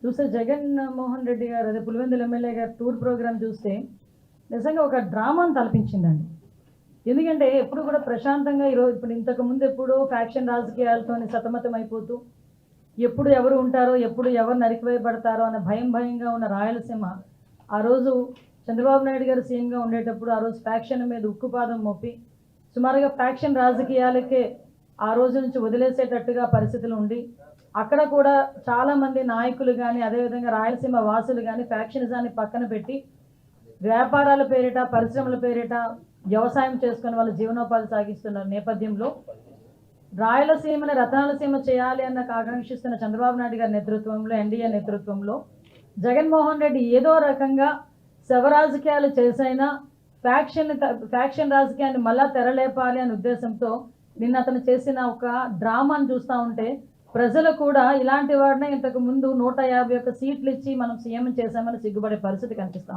చూస్తే జగన్మోహన్ రెడ్డి గారు అదే పులివెందుల ఎమ్మెల్యే గారు టూర్ ప్రోగ్రాం చూస్తే నిజంగా ఒక డ్రామాను తలపించిందండి. ఎందుకంటే ఎప్పుడు కూడా ప్రశాంతంగా ఈరోజు ఇప్పుడు ఇంతకుముందు ఎప్పుడు ఫ్యాక్షన్ రాజకీయాలతో సతమతం అయిపోతూ ఎప్పుడు ఎవరు ఉంటారో ఎప్పుడు ఎవరు నరికివేయబడతారో అనే భయంగా ఉన్న రాయలసీమ ఆ రోజు చంద్రబాబు నాయుడు గారు సీఎంగా ఉండేటప్పుడు ఆ రోజు ఫ్యాక్షన్ మీద ఉక్కుపాదం మోపి సుమారుగా ఫ్యాక్షన్ రాజకీయాలకే ఆ రోజు నుంచి వదిలేసేటట్టుగా పరిస్థితులు ఉండి అక్కడ కూడా చాలామంది నాయకులు కానీ అదేవిధంగా రాయలసీమ వాసులు కానీ ఫ్యాక్షనిజాన్ని పక్కన పెట్టి వ్యాపారాల పేరిట పరిశ్రమల పేరిట వ్యవసాయం చేసుకుని వాళ్ళ జీవనోపాధి సాగిస్తున్న నేపథ్యంలో రాయలసీమని రతనాలసీమ చేయాలి అన్న ఆకాంక్షిస్తున్న చంద్రబాబు నాయుడు గారి నేతృత్వంలో ఎన్డీఏ నేతృత్వంలో జగన్మోహన్ రెడ్డి ఏదో రకంగా శవ రాజకీయాలు చేసైనా ఫ్యాక్షన్ రాజకీయాన్ని మళ్ళా తెరలేపాలి అనే ఉద్దేశంతో నిన్న అతను చేసిన ఒక డ్రామాను చూస్తూ ఉంటే ప్రజలు కూడా ఇలాంటి వాడినే ఇంతకు ముందు 151 సీట్లు ఇచ్చి మనం సీఎం చేశామని సిగ్గుపడే పరిస్థితి కనిపిస్తాం.